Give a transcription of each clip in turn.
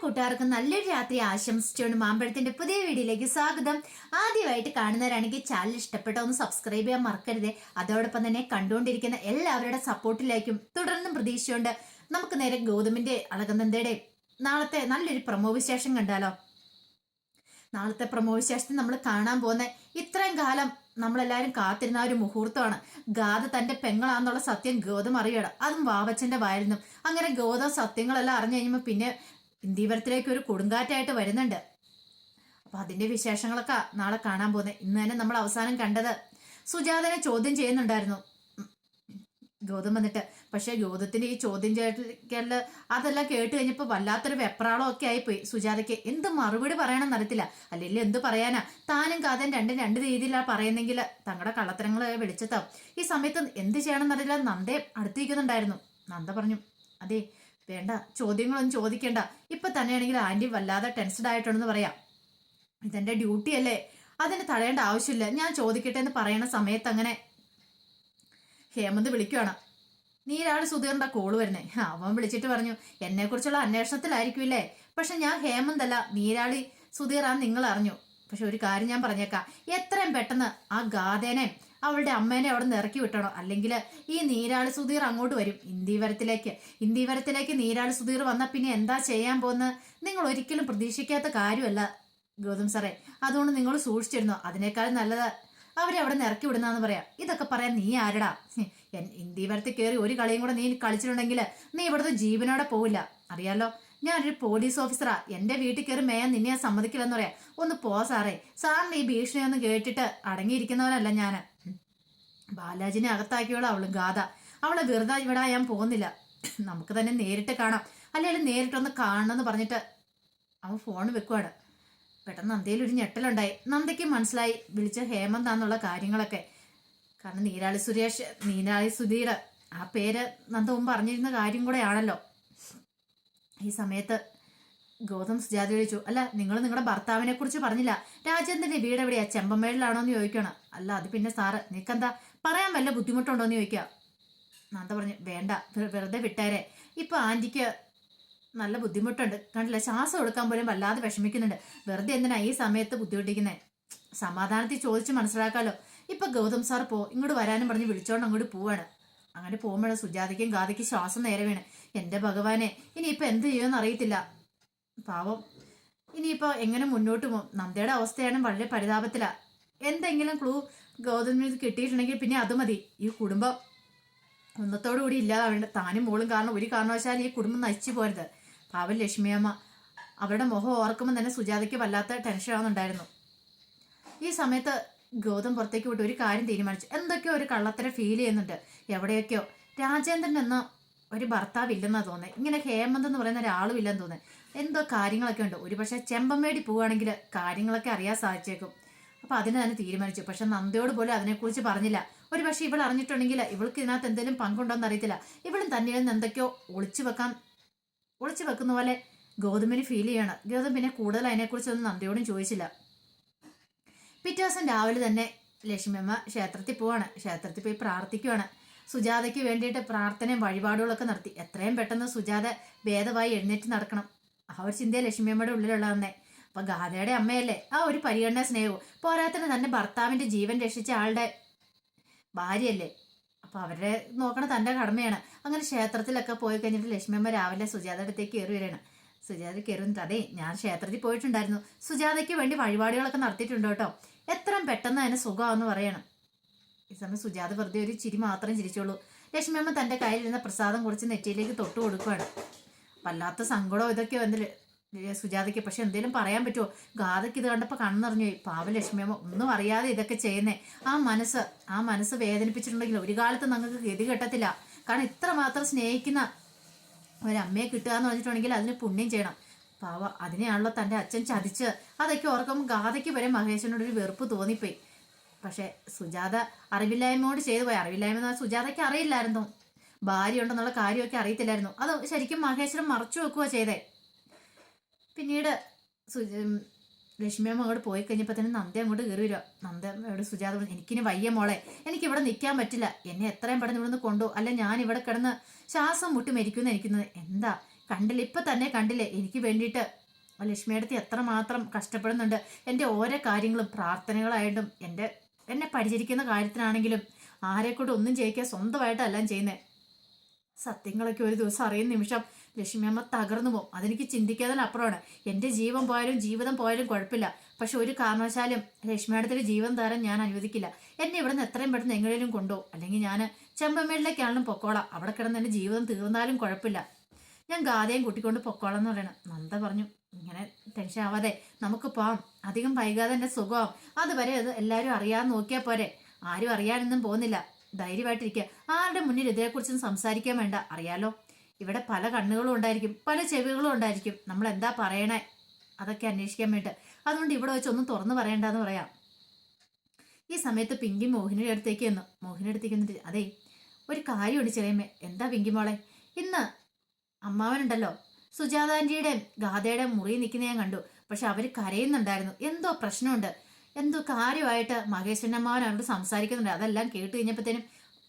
കൂട്ടുകാർക്ക് നല്ലൊരു രാത്രി ആശംസിച്ചുകൊണ്ട് മാമ്പഴത്തിന്റെ പുതിയ വീഡിയോയിലേക്ക് സ്വാഗതം. ആദ്യമായിട്ട് കാണുന്നവരാണെങ്കിൽ ചാനൽ ഇഷ്ടപ്പെട്ട ഒന്ന് സബ്സ്ക്രൈബ് ചെയ്യാൻ മറക്കരുത്. അതോടൊപ്പം തന്നെ കണ്ടുകൊണ്ടിരിക്കുന്ന എല്ലാവരുടെ സപ്പോർട്ടിലേക്കും തുടർന്നും പ്രതീക്ഷിച്ചുകൊണ്ട് നമുക്ക് നേരെ ഗൗതമിന്റെ അളകനന്ദയുടെ നാളത്തെ നല്ലൊരു പ്രമോ വിശേഷം കണ്ടാലോ. നാളത്തെ പ്രമോ വിശേഷത്തിൽ നമ്മൾ കാണാൻ പോകുന്ന ഇത്രയും കാലം നമ്മളെല്ലാവരും കാത്തിരുന്ന ഒരു മുഹൂർത്തമാണ്. ഗാഥ തന്റെ പെങ്ങളാന്നുള്ള സത്യം ഗൗതം അറിയണം, അതും വാവച്ചന്റെ വായിൽ നിന്നും. അങ്ങനെ ഗൗതം സത്യങ്ങളെല്ലാം അറിഞ്ഞു കഴിയുമ്പോൾ പിന്നെ ഇന്ദീവരത്തിലേക്ക് ഒരു കൊടുങ്കാറ്റായിട്ട് വരുന്നുണ്ട്. അപ്പൊ അതിന്റെ വിശേഷങ്ങളൊക്കെ നാളെ കാണാൻ പോകുന്നത്. ഇന്ന് തന്നെ നമ്മൾ അവസാനം കണ്ടത് സുജാതനെ ചോദ്യം ചെയ്യുന്നുണ്ടായിരുന്നു ഗൗതം വന്നിട്ട്. പക്ഷെ ഗൗതത്തിന്റെ ഈ ചോദ്യം ചെയ്യല് അതെല്ലാം കേട്ട് കഴിഞ്ഞപ്പോ വല്ലാത്തൊരു വെപ്രാളം ഒക്കെ ആയിപ്പോയി സുജാതയ്ക്ക്. എന്ത് മറുപടി പറയണമെന്ന് അറിയത്തില്ല. അല്ലെങ്കിൽ എന്ത് പറയാനാ, താനും കാതൻ രണ്ട് രീതിയിലാണ് പറയുന്നെങ്കിൽ തങ്ങളുടെ കള്ളത്തരങ്ങളെ വെളിച്ചത്താവും. ഈ സമയത്ത് എന്ത് ചെയ്യണമെന്ന് അറിയില്ല. നന്ദയെ അടുത്തിരിക്കുന്നുണ്ടായിരുന്നു. നന്ദ പറഞ്ഞു, അതെ വേണ്ട, ചോദ്യങ്ങളൊന്നും ചോദിക്കേണ്ട. ഇപ്പൊ തന്നെയാണെങ്കിൽ ആന്റി വല്ലാതെ ടെൻസ്ഡ് ആയിട്ടുണ്ടെന്ന് പറയാം. ഇതെന്റെ ഡ്യൂട്ടി അല്ലേ, അതിന് തടയേണ്ട ആവശ്യമില്ല. ഞാൻ ചോദിക്കട്ടെ എന്ന് പറയണ സമയത്ത് അങ്ങനെ ഹേമന്ത് വിളിക്കുവാണ്. നീരാള് സുധീറിന്റെ കോള് വരുന്നേ. അവൻ വിളിച്ചിട്ട് പറഞ്ഞു, എന്നെ കുറിച്ചുള്ള അന്വേഷണത്തിലായിരിക്കുമല്ലേ. പക്ഷെ ഞാൻ ഹേമന്തല്ല, നീരാളി സുധീറാന്ന് നിങ്ങൾ അറിഞ്ഞു. പക്ഷെ ഒരു കാര്യം ഞാൻ പറഞ്ഞേക്കാം, എത്രയും പെട്ടെന്ന് ആ ഗാഥേനെ അവളുടെ അമ്മേനെ അവിടെ നിന്ന് ഇറക്കി വിട്ടണോ, അല്ലെങ്കിൽ ഈ നീരാളി സുധീർ അങ്ങോട്ട് വരും ഇന്ദീവരത്തിലേക്ക് നീരാളി സുധീർ വന്നാൽ പിന്നെ എന്താ ചെയ്യാൻ പോകുന്നത് നിങ്ങൾ ഒരിക്കലും പ്രതീക്ഷിക്കാത്ത കാര്യമല്ല ഗൗതം സാറേ. അതുകൊണ്ട് നിങ്ങൾ സൂക്ഷിച്ചിരുന്നോ. അതിനേക്കാളും നല്ലത് അവരെ അവിടെ നിന്ന് ഇറക്കി വിടുന്നാന്ന് പറയാം. ഇതൊക്കെ പറയാൻ നീ ആരടാ? ഇന്ദീവരത്തിൽ കയറി ഒരു കളിയും കൂടെ നീ കളിച്ചിട്ടുണ്ടെങ്കിൽ നീ ഇവിടുത്തെ ജീവനോടെ പോവില്ല. അറിയാലോ, ഞാനൊരു പോലീസ് ഓഫീസറാ. എന്റെ വീട്ടിൽ കയറി മേയാൻ നിന്നെ സമ്മതിക്കില്ലെന്ന് പറയാം. ഒന്ന് പോ സാറേ. സാറിന് ഈ ഭീഷണിയൊന്നും കേട്ടിട്ട് അടങ്ങിയിരിക്കുന്നവനല്ല ഞാൻ. ബാലാജിനെ അകത്താക്കിയോളാം അവളും ഗാഥ. അവളെ വെറുതെ ഇവിടെ ഞാൻ പോകുന്നില്ല. നമുക്ക് തന്നെ നേരിട്ട് കാണാം, അല്ലെങ്കിൽ നേരിട്ടൊന്ന് കാണണമെന്ന് പറഞ്ഞിട്ട് അവൻ ഫോൺ വെക്കുവാണ്. പെട്ടെന്ന് നന്ദയിൽ ഒരു ഞെട്ടലുണ്ടായി. നന്ദയ്ക്ക് മനസ്സിലായി വിളിച്ച ഹേമന്താന്നുള്ള കാര്യങ്ങളൊക്കെ. കാരണം നീരാളി സുധീർ ആ പേര് നന്ദ മുമ്പ് പറഞ്ഞിരുന്ന കാര്യം കൂടെ ആണല്ലോ. ഈ സമയത്ത് ഗൗതം സുജാത ചോദിച്ചു, അല്ല നിങ്ങൾ നിങ്ങളുടെ ഭർത്താവിനെ കുറിച്ച് പറഞ്ഞില്ല. രാജേന്ദ്രന്റെ വീട് എവിടെയാ, ചെമ്പമേളിലാണോ എന്ന് ചോദിക്കണം. അല്ല അത് പിന്നെ സാറ് നിനക്കെന്താ പറയാൻ വല്ല ബുദ്ധിമുട്ടുണ്ടോ എന്ന് ചോദിക്കുക. നന്ദ പറഞ്ഞു, വേണ്ട വെറുതെ വിട്ടേരെ. ഇപ്പൊ ആന്റിക്ക് നല്ല ബുദ്ധിമുട്ടുണ്ട്, കണ്ടില്ല, ശ്വാസം എടുക്കാൻ പോലും വല്ലാതെ വിഷമിക്കുന്നുണ്ട്. വെറുതെ എന്തിനാ ഈ സമയത്ത് ബുദ്ധിമുട്ടിക്കുന്നേ. സമാധാനത്തിൽ ചോദിച്ച് മനസ്സിലാക്കാലോ. ഇപ്പൊ ഗൗതം സാർ ഇങ്ങോട്ട് വരാനും പറഞ്ഞ് വിളിച്ചോണ്ട് അങ്ങോട്ട് പോവാണ്. അങ്ങനെ പോകുമ്പോഴാണ് സുജാതയ്ക്കും ഗാഥയ്ക്കും ശ്വാസം നേരെ വീണ്. എന്റെ ഭഗവാനെ, ഇനിയിപ്പൊ എന്ത് ചെയ്യുമെന്ന് അറിയത്തില്ല. പാവം ഇനിയിപ്പോ എങ്ങനെ മുന്നോട്ട് പോകും. നന്ദയുടെ അവസ്ഥയാണ് വളരെ പരിതാപത്തില. എന്തെങ്കിലും ക്ലൂ ഗൗതമിന് കിട്ടിയിട്ടുണ്ടെങ്കിൽ പിന്നെ അത് മതി. ഈ കുടുംബം ഒന്നത്തോടു കൂടി ഇല്ലാതാവേണ്ട. താനും മോളും കാരണം ഒരു കാരണവശാലും ഈ കുടുംബം നശിച്ചു പോരുത്. പാവം ലക്ഷ്മിയമ്മ, അവരുടെ മുഖം ഓർക്കുമ്പോൾ തന്നെ സുജാതയ്ക്ക് വല്ലാത്ത ടെൻഷൻ ആവുന്നുണ്ടായിരുന്നു. ഈ സമയത്ത് ഗൗതം പുറത്തേക്ക് വിട്ട് ഒരു കാര്യം തീരുമാനിച്ചു. എന്തൊക്കെയോ ഒരു കള്ളത്തരം ഫീൽ ചെയ്യുന്നുണ്ട് എവിടെയൊക്കെയോ. രാജേന്ദ്രൻ എന്ന ഒരു ഭർത്താവ് ഇല്ലെന്നാ തോന്നുന്നത്. ഇങ്ങനെ ഹേമന്ത് എന്ന് പറയുന്ന ഒരാളും ഇല്ലെന്ന് തോന്നുന്നത്. എന്തോ കാര്യങ്ങളൊക്കെ ഉണ്ട്. ഒരു പക്ഷെ ചെമ്പമേടി പോവുകയാണെങ്കിൽ കാര്യങ്ങളൊക്കെ അറിയാൻ സാധിച്ചേക്കും. അപ്പൊ അതിന് തന്നെ തീരുമാനിച്ചു. പക്ഷെ നന്ദയോട് പോലും അതിനെക്കുറിച്ച് പറഞ്ഞില്ല. ഒരു പക്ഷെ ഇവൾ അറിഞ്ഞിട്ടുണ്ടെങ്കിൽ ഇവൾക്ക് ഇതിനകത്ത് എന്തെങ്കിലും പങ്കുണ്ടോന്ന് അറിയത്തില്ല. ഇവളും തന്നെ എന്തൊക്കെയോ ഒളിച്ചു വെക്കുന്ന പോലെ ഗൗതമിന് ഫീൽ ചെയ്യണം. ഗൗതം പിന്നെ കൂടുതൽ അതിനെക്കുറിച്ചൊന്നും നന്ദയോടും ചോദിച്ചില്ല. പിറ്റേ ദിവസം രാവിലെ തന്നെ ലക്ഷ്മിയമ്മ ക്ഷേത്രത്തിൽ പോവാണ്. ക്ഷേത്രത്തിൽ പോയി പ്രാർത്ഥിക്കുവാണ്. സുജാതയ്ക്ക് വേണ്ടിയിട്ട് പ്രാർത്ഥനയും വഴിപാടുകളൊക്കെ നടത്തി. എത്രയും പെട്ടെന്ന് സുജാത ഭേദമായി എഴുന്നേറ്റ് നടക്കണം. ആ ഒരു ചിന്തയെ ലക്ഷ്മിയമ്മയുടെ ഉള്ളിലുള്ളതെന്നേ. അപ്പൊ ഗാഥയുടെ അമ്മയല്ലേ, ആ ഒരു പരിഗണന സ്നേഹവും പോരാത്തിന് തന്നെ ഭർത്താവിന്റെ ജീവൻ രക്ഷിച്ച ആളുടെ ഭാര്യയല്ലേ. അപ്പൊ അവരെ നോക്കണ തന്റെ കടമയാണ്. അങ്ങനെ ക്ഷേത്രത്തിലൊക്കെ പോയി കഴിഞ്ഞിട്ട് ലക്ഷ്മിയമ്മ രാവിലെ സുജാതയുടെ അടുത്തേക്ക് കയറി വരികയാണ്. സുജാത കയറുന്നിട്ട്, അതെ ഞാൻ ക്ഷേത്രത്തിൽ പോയിട്ടുണ്ടായിരുന്നു, സുജാതയ്ക്ക് വേണ്ടി വഴിപാടുകളൊക്കെ നടത്തിയിട്ടുണ്ട് കേട്ടോ, എത്രയും പെട്ടെന്ന് അതിന് സുഖമാണെന്ന് പറയണം. ഈ സമയം സുജാത വെറുതെ ഒരു ചിരി മാത്രം ചിരിച്ചോളൂ. ലക്ഷ്മിയമ്മ തന്റെ കയ്യിലിരുന്ന പ്രസാദം കുറച്ച് നെറ്റിയിലേക്ക് തൊട്ട് കൊടുക്കുകയാണ്. വല്ലാത്ത സങ്കടവും ഇതൊക്കെ വന്നില്ല സുജാതയ്ക്ക്. പക്ഷെ എന്തെങ്കിലും പറയാൻ പറ്റുമോ? ഗാഥയ്ക്ക് ഇത് കണ്ടപ്പോൾ കണ്ണിറഞ്ഞു പോയി. പാവം ലക്ഷ്മിയമ്മ ഒന്നും അറിയാതെ ഇതൊക്കെ ചെയ്യുന്നേ. ആ മനസ്സ് വേദനിപ്പിച്ചിട്ടുണ്ടെങ്കിൽ ഒരു കാലത്ത് നിങ്ങൾക്ക് ഗതി കെട്ടത്തില്ല. കാരണം ഇത്രമാത്രം സ്നേഹിക്കുന്ന ഒരമ്മയെ കിട്ടുക എന്ന് പറഞ്ഞിട്ടുണ്ടെങ്കിൽ അതിന് പുണ്യം ചെയ്യണം. പാവ അതിനെയാണല്ലോ തൻ്റെ അച്ഛൻ ചതിച്ച്. അതൊക്കെ ഓർക്കുമ്പോൾ ഗാഥയ്ക്ക് വരെ മഹേശ്വരനോട് ഒരു വെറുപ്പ് തോന്നിപ്പോയി. പക്ഷെ സുജാത അറിവില്ലായ്മയോട് ചെയ്തു പോയി. അറിവില്ലായ്മ സുജാതയ്ക്ക് അറിയില്ലായിരുന്നു, ഭാര്യ ഉണ്ടെന്നുള്ള കാര്യമൊക്കെ അറിയത്തില്ലായിരുന്നു. അത് ശരിക്കും മഹേശ്വരൻ മറച്ചു വെക്കുക ചെയ്തേ. പിന്നീട് ലക്ഷ്മിയമ്മ അങ്ങോട്ട് പോയി കഴിഞ്ഞപ്പോൾ തന്നെ നന്ദ അങ്ങോട്ട് കയറി വരിക. നന്ദ ഇവിടെ സുജാത, എനിക്കിനി വയ്യ മോളെ, എനിക്കിവിടെ നിൽക്കാൻ പറ്റില്ല, എന്നെ എത്രയും പെട്ടെന്ന് ഇവിടെ നിന്ന് കൊണ്ടു, അല്ല ഞാൻ ഇവിടെ കിടന്ന് ശ്വാസം മുട്ടി മരിക്കുന്ന ഇരിക്കുന്നത്. എന്താ കണ്ടില്ല, ഇപ്പൊ തന്നെ കണ്ടില്ലേ എനിക്ക് വേണ്ടിയിട്ട് ലക്ഷ്മിയടുത്ത് എത്രമാത്രം കഷ്ടപ്പെടുന്നുണ്ട്. എൻ്റെ ഓരോ കാര്യങ്ങളും പ്രാർത്ഥനകളായിട്ടും എന്നെ പരിചരിക്കുന്ന കാര്യത്തിനാണെങ്കിലും ആരെക്കൊണ്ട് ഒന്നും ചെയ്യിക്കാൻ സ്വന്തമായിട്ടെല്ലാം ചെയ്യുന്നത്. സത്യങ്ങളൊക്കെ ഒരു ദിവസം അറിയുന്ന നിമിഷം ലക്ഷ്മിയമ്മ തകർന്നു പോകും. അതെനിക്ക് ചിന്തിക്കാതിനപ്പുറമാണ്. എൻ്റെ ജീവൻ പോയാലും ജീവിതം പോയാലും കുഴപ്പമില്ല, പക്ഷെ ഒരു കാരണവശാലും ലക്ഷ്മിയടുത്തൊരു ജീവൻ തരാൻ ഞാൻ അനുവദിക്കില്ല. എന്നെ ഇവിടെ നിന്ന് എത്രയും പെട്ടെന്ന് എങ്ങനെയും കൊണ്ടുപോകും, അല്ലെങ്കിൽ ഞാൻ ചെമ്പമ്മേളിലേക്കാണെങ്കിലും പൊക്കോളാം. അവിടെ കിടന്ന് എൻ്റെ ജീവിതം തീർന്നാലും കുഴപ്പമില്ല, ഞാൻ ഗാഥയും കൂട്ടിക്കൊണ്ട് പൊക്കോളാം എന്ന് പറയണം. നന്ദ പറഞ്ഞു, ഇങ്ങനെ ടെൻഷൻ ആവാതെ നമുക്ക് പോവാം, അധികം വൈകാതെ എൻ്റെ സുഖമാവും. അതുവരെ അത് എല്ലാവരും അറിയാതെ നോക്കിയാൽ പോരെ. ആരും അറിയാനൊന്നും പോകുന്നില്ല, ധൈര്യമായിട്ടിരിക്കുക. ആരുടെ മുന്നിൽ ഇതിനെക്കുറിച്ചൊന്നും സംസാരിക്കാൻ വേണ്ട. അറിയാലോ, ഇവിടെ പല കണ്ണുകളും ഉണ്ടായിരിക്കും, പല ചെവികളും ഉണ്ടായിരിക്കും. നമ്മൾ എന്താ പറയണേ അതൊക്കെ അന്വേഷിക്കാൻ വേണ്ടി. അതുകൊണ്ട് ഇവിടെ വെച്ച് ഒന്നും തുറന്നു പറയണ്ടെന്ന് പറയാം. ഈ സമയത്ത് പിങ്കി മോഹിനിയുടെ അടുത്തേക്ക് വന്നു. മോഹിനിയുടെ അടുത്തേക്ക് വന്നിട്ട്, അതെ ഒരു കാര്യമുണ്ട് ചെറിയമ്മേ. എന്താ പിങ്കി മോളെ? ഇന്ന് അമ്മാവനുണ്ടല്ലോ സുജാതാൻ്റിയുടെ ഗാഥയുടെ മുറി നിൽക്കുന്ന ഞാൻ കണ്ടു. പക്ഷെ അവർ കരയുന്നുണ്ടായിരുന്നു. എന്തോ പ്രശ്നമുണ്ട്, എന്തോ കാര്യമായിട്ട് മഹേശ്വരൻ അമ്മാവൻ അവരോട് സംസാരിക്കുന്നുണ്ട്. അതെല്ലാം കേട്ട് കഴിഞ്ഞപ്പോഴത്തേനും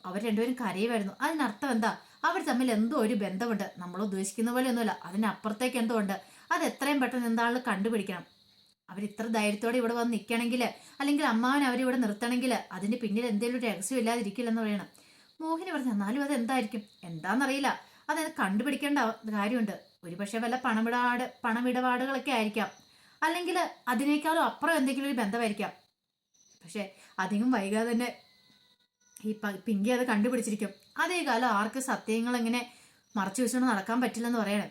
അവർ രണ്ടുപേരും കരയുമായിരുന്നു. അതിനർത്ഥം എന്താ? അവർ തമ്മിൽ എന്തോ ഒരു ബന്ധമുണ്ട്. നമ്മൾ ഉദ്ദേശിക്കുന്ന പോലെ ഒന്നുമില്ല, അതിനപ്പുറത്തേക്ക് എന്തോ ഉണ്ട്. അത് എത്രയും പെട്ടെന്ന് എന്താണെന്ന് കണ്ടുപിടിക്കണം. അവരിത്ര ധൈര്യത്തോടെ ഇവിടെ വന്ന് നിൽക്കണമെങ്കിൽ, അല്ലെങ്കിൽ അമ്മാവൻ അവരിവിടെ നിർത്തണമെങ്കിൽ അതിന്റെ പിന്നിൽ എന്തെങ്കിലും ഒരു രഹസ്യം ഇല്ലാതിരിക്കില്ലെന്ന് പറയണം. മോഹിനി പറഞ്ഞു, എന്നാലും അത് എന്തായിരിക്കും? എന്താണെന്നറിയില്ല, അത് കണ്ടുപിടിക്കേണ്ട കാര്യമുണ്ട്. ഒരുപക്ഷെ വല്ല പണമിടപാടുകളൊക്കെ ആയിരിക്കാം, അല്ലെങ്കിൽ അതിനേക്കാളും അപ്പുറം എന്തെങ്കിലും ഒരു ബന്ധമായിരിക്കാം. പക്ഷെ അധികം വൈകാതെ തന്നെ ഈ പിങ്കി അത് കണ്ടുപിടിച്ചിരിക്കും. അതേ കാലം ആർക്ക് സത്യങ്ങൾ എങ്ങനെ മറച്ചു വെച്ചുകൊണ്ട് നടക്കാൻ പറ്റില്ലെന്ന് പറയണേ.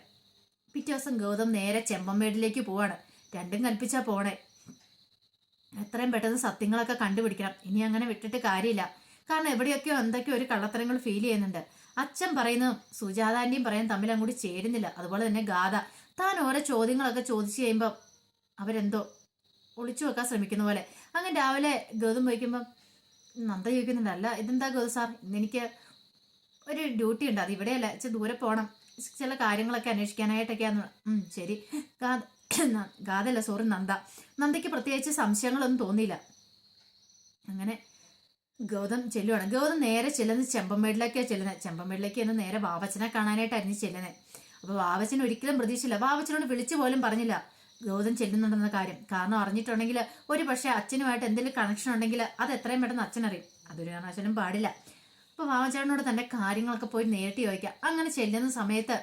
പിറ്റേ ദിവസം ഗൗതം നേരെ ചെമ്പമ്മേടിലേക്ക് പോവാണ്. രണ്ടും കൽപ്പിച്ചാ പോണേ. എത്രയും പെട്ടെന്ന് സത്യങ്ങളൊക്കെ കണ്ടുപിടിക്കണം. ഇനി അങ്ങനെ വിട്ടിട്ട് കാര്യമില്ല. കാരണം എവിടെയൊക്കെയോ എന്തൊക്കെയോ ഒരു കള്ളത്തരങ്ങൾ ഫീൽ ചെയ്യുന്നുണ്ട്. അച്ഛൻ പറയുന്നതും സുജാതാന്റെയും പറയാൻ തമ്മിൽ അങ്ങോട്ട് ചേരുന്നില്ല. അതുപോലെ തന്നെ ഗാഥ താൻ ഓരോ ചോദ്യങ്ങളൊക്കെ ചോദിച്ചു കഴിയുമ്പോൾ അവരെന്തോ ഒളിച്ചു വെക്കാൻ ശ്രമിക്കുന്ന പോലെ. അങ്ങനെ രാവിലെ ഗൗതം വയ്ക്കുമ്പം നന്ദ ചോദിക്കുന്നുണ്ട്, അല്ല ഇതെന്താ ഗൗതം സാർ, ഇന്നെനിക്ക് ഒരു ഡ്യൂട്ടി ഉണ്ട്, അത് ഇവിടെയല്ല, ഇച്ചിരി ദൂരെ പോകണം, ചില കാര്യങ്ങളൊക്കെ അന്വേഷിക്കാനായിട്ടൊക്കെയാന്ന്. ശരി. ഗാഥല്ല, സോറി, നന്ദയ്ക്ക് പ്രത്യേകിച്ച് സംശയങ്ങളൊന്നും തോന്നിയില്ല. അങ്ങനെ ഗൗതം ചെല്ലുവാണ്. ഗൗതം നേരെ ചെല്ലുന്നത് ചെമ്പമ്മേടിലേക്കാണ് ചെല്ലുന്നത്. ചെമ്പമ്മേടിലേക്ക് എന്ന് നേരെ വാവച്ചനെ കാണാനായിട്ടായിരുന്നു ചെല്ലുന്നത്. അപ്പൊ വാവച്ചൻ ഒരിക്കലും പ്രതീക്ഷിച്ചില്ല. വാവച്ചനോട് വിളിച്ചു പോലും പറഞ്ഞില്ല ഗൗതം ചെല്ലുന്നുണ്ടെന്ന കാര്യം. കാരണം അറിഞ്ഞിട്ടുണ്ടെങ്കിൽ ഒരു പക്ഷേ അച്ഛനുമായിട്ട് എന്തെങ്കിലും കണക്ഷൻ ഉണ്ടെങ്കിൽ അത് എത്രയും പെട്ടെന്ന് അച്ഛൻ അറിയും. അതൊരു കാരണവശാലും പാടില്ല. അപ്പൊ വാവച്ചനോട് തന്റെ കാര്യങ്ങളൊക്കെ പോയി നേരിട്ട് ചോദിക്കാം. അങ്ങനെ ചെല്ലുന്ന സമയത്ത്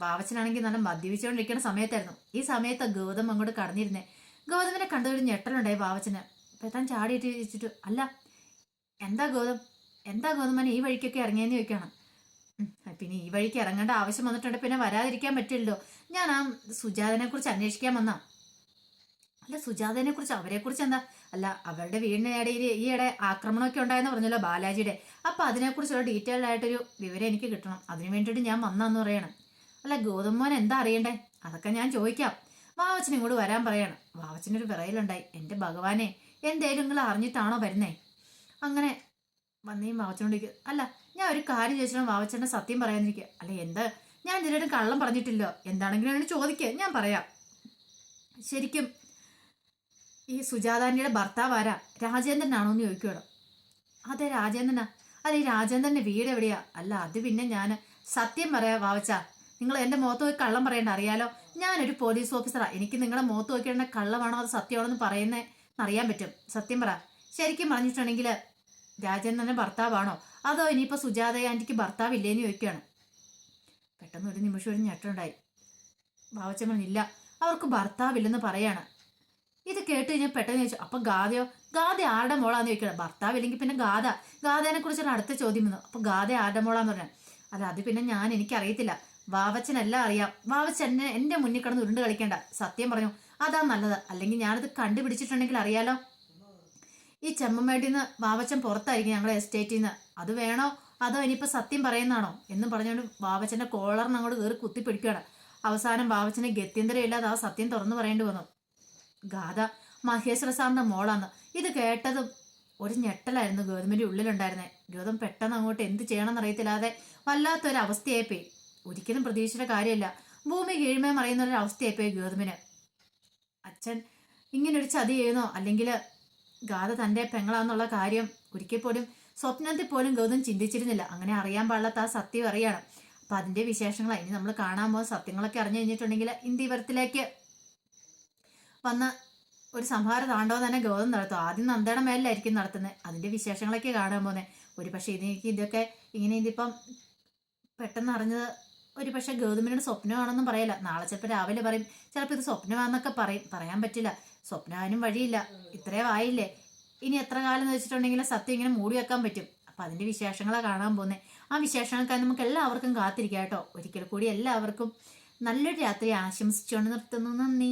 വാവച്ചനാണെങ്കിൽ നല്ല മദ്യപിച്ചുകൊണ്ടിരിക്കുന്ന സമയത്തായിരുന്നു. ഈ സമയത്ത് ഗൗതം അങ്ങോട്ട് കടന്നിരുന്നേ. ഗൗതമിനെ കണ്ടൊരു ഞെട്ടലുണ്ടായി വാവച്ചന്. പെട്ടെന്ന് ചാടിയിട്ട് ചോദിച്ചിട്ട്, അല്ല എന്താ ഗൗതമനെ ഈ വഴിക്കൊക്കെ ഇറങ്ങിയെന്ന് ചോദിക്കണം. പിന്നെ ഈ വഴിക്ക് ഇറങ്ങേണ്ട ആവശ്യം വന്നിട്ടുണ്ട്, പിന്നെ വരാതിരിക്കാൻ പറ്റില്ലല്ലോ. ഞാൻ ആ സുജാതനെ കുറിച്ച് അന്വേഷിക്കാൻ വന്നാ. അല്ല സുജാതനെ കുറിച്ച്, അവരെ കുറിച്ച് എന്താ? അല്ല അവരുടെ വീടിന് ഇടയിൽ ഈയിടെ ആക്രമണമൊക്കെ ഉണ്ടായെന്ന് പറഞ്ഞല്ലോ ബാലാജിയുടെ. അപ്പൊ അതിനെക്കുറിച്ചുള്ള ഡീറ്റെയിൽഡ് ആയിട്ടൊരു വിവരം എനിക്ക് കിട്ടണം, അതിനു വേണ്ടിയിട്ട് ഞാൻ വന്നാന്ന് പറയണം. അല്ല ഗൗതമോൻ എന്താ അറിയണ്ടേ? അതൊക്കെ ഞാൻ ചോദിക്കാം. വാവച്ചൻ ഇങ്ങോട്ട് വരാൻ പറയണം. വാവച്ചനൊരു വിറയിലുണ്ടായി. എന്റെ ഭഗവാനെ, എന്തേലും നിങ്ങൾ അറിഞ്ഞിട്ടാണോ വരുന്നേ? അങ്ങനെ വന്നേയും വാവച്ചനോണ്ടിരിക്കുക. അല്ല ഞാൻ ഒരു കാര്യം ചോദിച്ചാൽ വാവച്ചന്റെ സത്യം പറയാനിരിക്കുക. അല്ല എന്താ? ഞാൻ ഇതിനായിട്ട് കള്ളം പറഞ്ഞിട്ടില്ലോ. എന്താണെങ്കിലും എന്നോട് ചോദിക്കുക, ഞാൻ പറയാം. ശരിക്കും ഈ സുജാതാന്റിയുടെ ഭർത്താവ് ആരാ? രാജേന്ദ്രനാണോ എന്ന് ചോദിക്കണം. അതെ രാജേന്ദ്രനാ. അല്ല ഈ രാജേന്ദ്രന്റെ വീട് എവിടെയാ? അല്ല അത് പിന്നെ ഞാൻ സത്യം പറയാ വാവച്ച, നിങ്ങൾ എന്റെ മുഖത്ത് പോയി കള്ളം പറയണ്ട. അറിയാലോ ഞാനൊരു പോലീസ് ഓഫീസറാ. എനിക്ക് നിങ്ങളെ മുഖത്ത് നോക്കിയാൽ കള്ളമാണോ അത് സത്യമാണോ എന്ന് പറയുന്നേ അറിയാൻ പറ്റും. സത്യം പറ. ശരിക്കും പറഞ്ഞിട്ടുണ്ടെങ്കിൽ രാജേന്ദ്രന്റെ ഭർത്താവാണോ, അതോ ഇനിയിപ്പോ സുജാത ആന്റിക്ക് ഭർത്താവില്ലേന്ന് ചോദിക്കുകയാണ്. പെട്ടെന്ന് ഒരു നിമിഷം ഒരു ഞെട്ടുണ്ടായി. ഭാവച്ചൻ പറഞ്ഞില്ല, അവർക്ക് ഭർത്താവില്ലെന്ന് പറയാണ്. ഇത് കേട്ട് കഴിഞ്ഞാൽ പെട്ടെന്ന് ചോദിച്ചു, അപ്പൊ ഗാഥയോ? ഗാഥ ആരുടെ മോളാന്ന് ചോദിക്കണം. ഭർത്താവില്ലെങ്കിൽ പിന്നെ ഗാഥനെ കുറിച്ചുള്ള അടുത്ത ചോദ്യം വന്നു. അപ്പൊ ഗാഥ ആരുടെ മോളാന്ന് പറഞ്ഞാൽ, അല്ല അത് പിന്നെ എനിക്കറിയത്തില്ല, വാവച്ചനെല്ലാം അറിയാം. വാവച്ചൻ എന്റെ മുന്നിൽ കിടന്ന് ഉരുണ്ട് കളിക്കേണ്ട. സത്യം പറഞ്ഞു, അതാ നല്ലത്. അല്ലെങ്കിൽ ഞാനത് കണ്ടുപിടിച്ചിട്ടുണ്ടെങ്കിൽ അറിയാലോ. ഈ ചെമ്മമ്മേട്ടിൽ നിന്ന് വാവച്ചൻ പുറത്തായിരിക്കും ഞങ്ങളുടെ എസ്റ്റേറ്റിൽ നിന്ന്. അത് വേണോ അതോ ഇനിയിപ്പോ സത്യം പറയുന്നതാണോ എന്നും പറഞ്ഞുകൊണ്ട് വാവച്ചന്റെ കോളറിന് അങ്ങോട്ട് കയറി കുത്തിപ്പിടിക്കുകയാണ്. അവസാനം വാവച്ചന് ഗത്യന്തരമില്ലാതെ ആ സത്യം തുറന്നു പറയേണ്ടി വന്നു. ഗാഥ മഹേശ്വര സാറിന്റെ മോളാന്ന്. ഇത് കേട്ടതും ഒരു ഞെട്ടലായിരുന്നു ഗൗതമിന്റെ ഉള്ളിലുണ്ടായിരുന്നേ. ഗൗതം പെട്ടെന്ന് അങ്ങോട്ട് എന്ത് ചെയ്യണമെന്ന് അറിയത്തില്ലാതെ വല്ലാത്തൊരു അവസ്ഥയായിപ്പോയി. ഒരിക്കലും പ്രതീക്ഷിച്ച കാര്യമില്ല. ഭൂമി കീഴ്മേ മറിയുന്ന ഒരു അവസ്ഥയായിപ്പോയി ഗൗതമിന്. അച്ഛൻ ഇങ്ങനൊരു ചതി ചെയ്യുന്നോ, അല്ലെങ്കിൽ ഗാഥ തന്റെ പെങ്ങളാന്നുള്ള കാര്യം ഒരിക്കൽ പോലും സ്വപ്നത്തിൽ പോലും ഗൗതം ചിന്തിച്ചിരുന്നില്ല. അങ്ങനെ അറിയാൻ പാടില്ലാത്ത ആ സത്യം അറിയണം. അപ്പൊ അതിന്റെ വിശേഷങ്ങളാണ് ഇനി നമ്മൾ കാണാൻ പോകുന്ന. സത്യങ്ങളൊക്കെ അറിഞ്ഞു കഴിഞ്ഞിട്ടുണ്ടെങ്കിൽ ഇന്ത്യവരത്തിലേക്ക് വന്ന ഒരു സംഹാര താണ്ഡവം തന്നെ ഗൗതം നടത്തും. ആദ്യം നന്ദയുടെ മേലിലായിരിക്കും നടത്തുന്നത്. അതിന്റെ വിശേഷങ്ങളൊക്കെ കാണാൻ പോകുന്നത്. ഒരു പക്ഷെ ഇതൊക്കെ ഇങ്ങനെ ഇതിപ്പം പെട്ടെന്ന് അറിഞ്ഞത് ഒരു പക്ഷെ ഗൗതമിനോട് സ്വപ്നമാണെന്നും പറയില്ല. നാളെ ചിലപ്പോൾ രാവിലെ പറയും, ചിലപ്പോൾ ഇത് സ്വപ്നമാണെന്നൊക്കെ പറയാൻ പറ്റില്ല. സ്വപ്നമാനും വഴിയില്ല. ഇത്രയും ആയില്ലേ, ഇനി എത്ര കാലം എന്ന് വെച്ചിട്ടുണ്ടെങ്കിൽ സത്യം ഇങ്ങനെ മൂടി വെക്കാൻ പറ്റും. അപ്പൊ അതിന്റെ വിശേഷങ്ങളാണ് കാണാൻ പോകുന്നത്. ആ വിശേഷങ്ങൾക്കായി നമുക്ക് എല്ലാവർക്കും കാത്തിരിക്കാം കേട്ടോ. ഒരിക്കൽ കൂടി എല്ലാവർക്കും നല്ലൊരു രാത്രി ആശംസിച്ചുകൊണ്ട് നിർത്തുന്നു. നന്ദി.